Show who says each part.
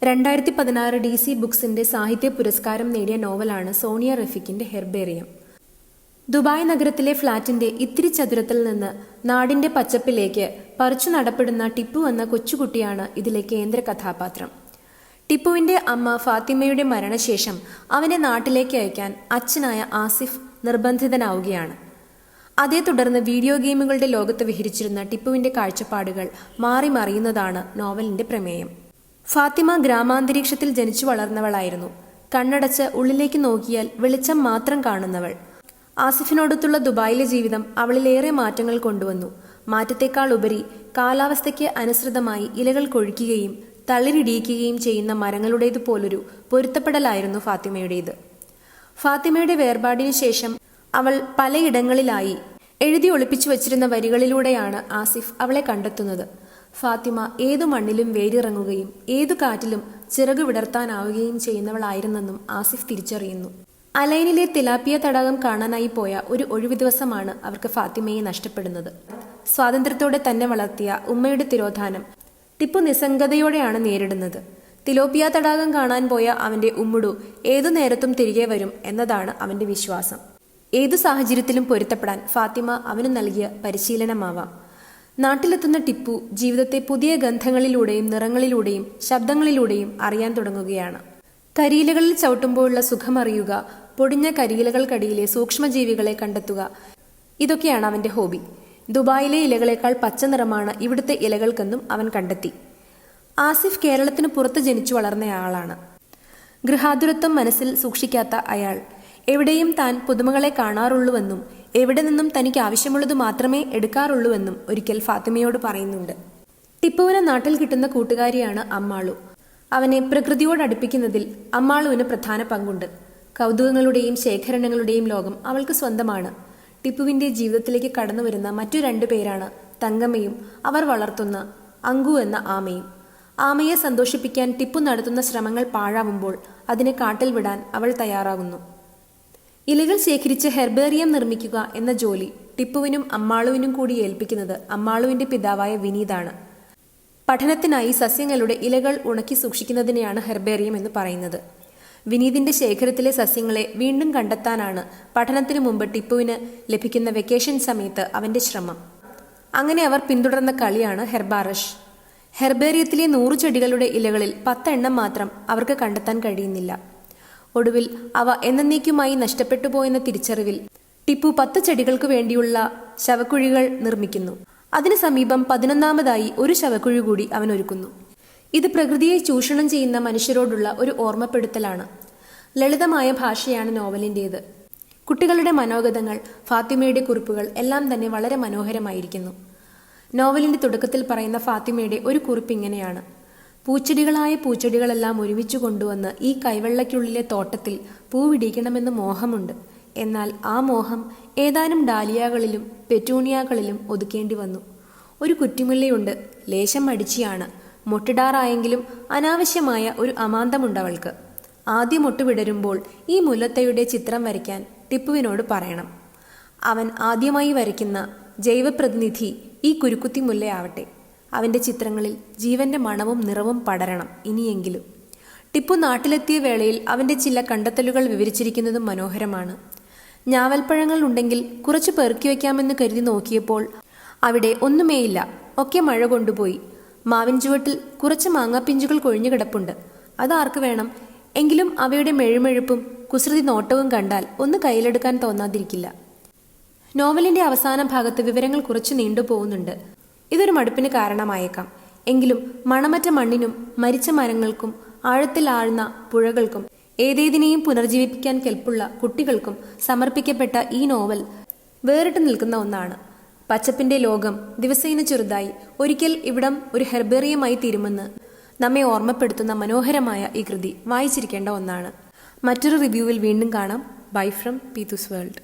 Speaker 1: 2016 DC ബുക്സിന്റെ സാഹിത്യ പുരസ്കാരം നേടിയ നോവലാണ് സോണിയ റഫീഖിന്റെ ഹെർബേറിയം. ദുബായ് നഗരത്തിലെ ഫ്ളാറ്റിന്റെ ഇത്തിരി ചതുരത്തിൽ നിന്ന് നാടിന്റെ പച്ചപ്പിലേക്ക് പറിച്ചു നടപ്പെടുന്ന ടിപ്പു എന്ന കൊച്ചുകുട്ടിയാണ് ഇതിലെ കേന്ദ്ര കഥാപാത്രം. ടിപ്പുവിന്റെ അമ്മ ഫാത്തിമയുടെ മരണശേഷം അവനെ നാട്ടിലേക്ക് അയക്കാൻ അച്ഛനായ ആസിഫ് നിർബന്ധിതനാവുകയാണ്. അതേ തുടർന്ന് വീഡിയോ ഗെയിമുകളുടെ ലോകത്ത് വിഹരിച്ചിരുന്ന ടിപ്പുവിന്റെ കാഴ്ചപ്പാടുകൾ മാറി മറിയുന്നതാണ് നോവലിന്റെ പ്രമേയം. ഫാത്തിമ ഗ്രാമാന്തരീക്ഷത്തിൽ ജനിച്ചു വളർന്നവളായിരുന്നു. കണ്ണടച്ച് ഉള്ളിലേക്ക് നോക്കിയാൽ വെളിച്ചം മാത്രം കാണുന്നവൾ. ആസിഫിനോടൊത്തുള്ള ദുബായിലെ ജീവിതം അവളിലേറെ മാറ്റങ്ങൾ കൊണ്ടുവന്നു. മാറ്റത്തെക്കാൾ ഉപരി കാലാവസ്ഥയ്ക്ക് അനുസൃതമായി ഇലകൾ കൊഴിക്കുകയും തളിരിടിയിക്കുകയും ചെയ്യുന്ന മരങ്ങളുടേതുപോലൊരു പൊരുത്തപ്പെടലായിരുന്നു ഫാത്തിമയുടേത്. ഫാത്തിമയുടെ വേർപാടിനു ശേഷം അവൾ പലയിടങ്ങളിലായി എഴുതി ഒളിപ്പിച്ചു വച്ചിരുന്ന വരികളിലൂടെയാണ് ആസിഫ് അവളെ കണ്ടെത്തുന്നത്. ഫാത്തിമ ഏതു മണ്ണിലും വേരിറങ്ങുകയും ഏതു കാറ്റിലും ചിറകു വിടർത്താനാവുകയും ചെയ്യുന്നവളായിരുന്നെന്നും ആസിഫ് തിരിച്ചറിയുന്നു. അലൈനിലെ തിലാപ്പിയ തടാകം കാണാനായി പോയ ഒരു ഒഴിവു ദിവസമാണ് അവർക്ക് ഫാത്തിമയെ നഷ്ടപ്പെടുന്നത്. സ്വാതന്ത്ര്യത്തോടെ തന്നെ വളർത്തിയ ഉമ്മയുടെ തിരോധാനം ടിപ്പു നിസ്സംഗതയോടെയാണ് നേരിടുന്നത്. തിലോപ്പിയ തടാകം കാണാൻ പോയ അവന്റെ ഉമ്മുടു ഏതു നേരത്തും തിരികെ വരും എന്നതാണ് അവന്റെ വിശ്വാസം. ഏതു സാഹചര്യത്തിലും പൊരുത്തപ്പെടാൻ ഫാത്തിമ അവന് നൽകിയ പരിശീലനമാവാം. നാട്ടിലെത്തുന്ന ടിപ്പു ജീവിതത്തെ പുതിയ ഗന്ധങ്ങളിലൂടെയും നിറങ്ങളിലൂടെയും ശബ്ദങ്ങളിലൂടെയും അറിയാൻ തുടങ്ങുകയാണ്. കരിയിലകളിൽ ചവിട്ടുമ്പോഴുള്ള സുഖമറിയുക, പൊടിഞ്ഞ കരിയിലകൾക്കടിയിലെ സൂക്ഷ്മജീവികളെ കണ്ടെത്തുക, ഇതൊക്കെയാണ് അവന്റെ ഹോബി. ദുബായിലെ ഇലകളേക്കാൾ പച്ച നിറമാണ് ഇവിടുത്തെ ഇലകൾക്കെന്നും അവൻ കണ്ടെത്തി. ആസിഫ് കേരളത്തിന് പുറത്ത് ജനിച്ചു വളർന്നയാളാണ്. ഗൃഹാതുരത്വം മനസ്സിൽ സൂക്ഷിക്കാത്ത അയാൾ എവിടെയും താൻ പുതുമകളെ കാണാറുള്ളൂവെന്നും എവിടെ നിന്നും തനിക്ക് ആവശ്യമുള്ളത് മാത്രമേ എടുക്കാറുള്ളൂവെന്നും ഒരിക്കൽ ഫാത്തിമയോട് പറയുന്നുണ്ട്. ടിപ്പുവിന് നാട്ടിൽ കിട്ടുന്ന കൂട്ടുകാരിയാണ് അമ്മാളു. അവനെ പ്രകൃതിയോട് അടുപ്പിക്കുന്നതിൽ അമ്മാളുവിന് പ്രധാന പങ്കുണ്ട്. കൗതുകങ്ങളുടെയും ശേഖരണങ്ങളുടെയും ലോകം അവൾക്ക് സ്വന്തമാണ്. ടിപ്പുവിന്റെ ജീവിതത്തിലേക്ക് കടന്നു വരുന്ന മറ്റു രണ്ടു പേരാണ് തങ്കമ്മയും അവർ വളർത്തുന്ന അങ്കു എന്ന ആമയും. ആമയെ സന്തോഷിപ്പിക്കാൻ ടിപ്പു നടത്തുന്ന ശ്രമങ്ങൾ പാഴാവുമ്പോൾ അതിനെ കാട്ടിൽ വിടാൻ അവൾ തയ്യാറാകുന്നു. ഇലകൾ ശേഖരിച്ച് ഹെർബേറിയം നിർമ്മിക്കുക എന്ന ജോലി ടിപ്പുവിനും അമ്മാളുവിനും കൂടി ഏൽപ്പിക്കുന്നത് അമ്മാളുവിന്റെ പിതാവായ വിനീതാണ്. പഠനത്തിനായി സസ്യങ്ങളുടെ ഇലകൾ ഉണക്കി സൂക്ഷിക്കുന്നതിനെയാണ് ഹെർബേറിയം എന്ന് പറയുന്നത്. വിനീതിന്റെ ശേഖരത്തിലെ സസ്യങ്ങളെ വീണ്ടും കണ്ടെത്താനാണ് പഠനത്തിനു മുമ്പ് ടിപ്പുവിന് ലഭിക്കുന്ന വെക്കേഷൻ സമയത്ത് അവന്റെ ശ്രമം. അങ്ങനെ അവർ പിന്തുടർന്ന കളിയാണ് ഹെർബാറഷ്. ഹെർബേറിയത്തിലെ 100 ചെടികളുടെ ഇലകളിൽ 10 എണ്ണം മാത്രം അവർക്ക് കണ്ടെത്താൻ കഴിയുന്നില്ല. ഒടുവിൽ അവ എന്നേക്കുമായി നഷ്ടപ്പെട്ടു പോയെന്ന തിരിച്ചറിവിൽ ടിപ്പു 10 ചെടികൾക്ക് വേണ്ടിയുള്ള ശവക്കുഴികൾ നിർമ്മിക്കുന്നു. അതിനു സമീപം 11ാമതായി ഒരു ശവക്കുഴി കൂടി അവൻ ഒരുക്കുന്നു. ഇത് പ്രകൃതിയെ ചൂഷണം ചെയ്യുന്ന മനുഷ്യരോടുള്ള ഒരു ഓർമ്മപ്പെടുത്തലാണ്. ലളിതമായ ഭാഷയാണ് നോവലിൻ്റേത്. കുട്ടികളുടെ മനോഗതങ്ങൾ, ഫാത്തിമയുടെ കുറിപ്പുകൾ എല്ലാം തന്നെ വളരെ മനോഹരമായിരിക്കുന്നു. നോവലിന്റെ തുടക്കത്തിൽ പറയുന്ന ഫാത്തിമയുടെ ഒരു കുറിപ്പ് ഇങ്ങനെയാണ്: പൂച്ചെടികളായ പൂച്ചെടികളെല്ലാം ഒരുമിച്ചു കൊണ്ടുവന്ന് ഈ കൈവെള്ളയ്ക്കുള്ളിലെ തോട്ടത്തിൽ പൂവിടിക്കണമെന്ന് മോഹമുണ്ട്. എന്നാൽ ആ മോഹം ഏതാനും ഡാലിയകളിലും പെറ്റൂണിയകളിലും ഒതുക്കേണ്ടി വന്നു. ഒരു കുറ്റിമുല്ലയുണ്ട്, ലേശം മടിച്ചിയാണ്. മൊട്ടിടാറായെങ്കിലും അനാവശ്യമായ ഒരു അമാന്തമുണ്ടവൾക്ക്. ആദ്യം മൊട്ട് വിടരുമ്പോൾ ഈ മുല്ലത്തയുടെ ചിത്രം വരയ്ക്കാൻ ടിപ്പുവിനോട് പറയണം. അവൻ ആദ്യമായി വരയ്ക്കുന്ന ജൈവപ്രതിനിധി ഈ കുരുക്കുത്തി മുല്ലയാവട്ടെ. അവന്റെ ചിത്രങ്ങളിൽ ജീവന്റെ മണവും നിറവും പടരണം ഇനിയെങ്കിലും. ടിപ്പു നാട്ടിലെത്തിയ വേളയിൽ അവന്റെ ചില കണ്ടെത്തലുകൾ വിവരിച്ചിരിക്കുന്നതും മനോഹരമാണ്. ഞാവൽപ്പഴങ്ങൾ ഉണ്ടെങ്കിൽ കുറച്ച് പെറുക്കി വയ്ക്കാമെന്ന് കരുതി നോക്കിയപ്പോൾ അവിടെ ഒന്നുമേയില്ല, ഒക്കെ മഴ കൊണ്ടുപോയി. മാവിൻ ചുവട്ടിൽ കുറച്ച് മാങ്ങാപ്പിഞ്ചുകൾ കൊഴിഞ്ഞു കിടപ്പുണ്ട്. അതാർക്ക് വേണം? എങ്കിലും അവയുടെ മെഴുമെഴുപ്പും കുസൃതി നോട്ടവും കണ്ടാൽ ഒന്ന് കയ്യിലെടുക്കാൻ തോന്നാതിരിക്കില്ല. നോവലിന്റെ അവസാന ഭാഗത്ത് വിവരങ്ങൾ കുറച്ച് നീണ്ടുപോകുന്നുണ്ട്. ഇതൊരു മടുപ്പിന് കാരണമായേക്കാം. എങ്കിലും മണമറ്റ മണ്ണിനും മരിച്ച മരങ്ങൾക്കും ആഴത്തിൽ ആഴ്ന്ന പുഴകൾക്കും ഏതേതിനെയും പുനർജീവിപ്പിക്കാൻ കെൽപ്പുള്ള കുട്ടികൾക്കും സമർപ്പിക്കപ്പെട്ട ഈ നോവൽ വേറിട്ട് നിൽക്കുന്ന ഒന്നാണ്. പച്ചപ്പിന്റെ ലോകം ദിവസേന ചെറുതായി ഒരിക്കൽ ഇവിടം ഒരു ഹെർബേറിയമായി തീരുമെന്ന് നമ്മെ ഓർമ്മപ്പെടുത്തുന്ന മനോഹരമായ ഈ കൃതി വായിച്ചിരിക്കേണ്ട ഒന്നാണ്. മറ്റൊരു റിവ്യൂവിൽ വീണ്ടും കാണാം. Bye from Peethus world.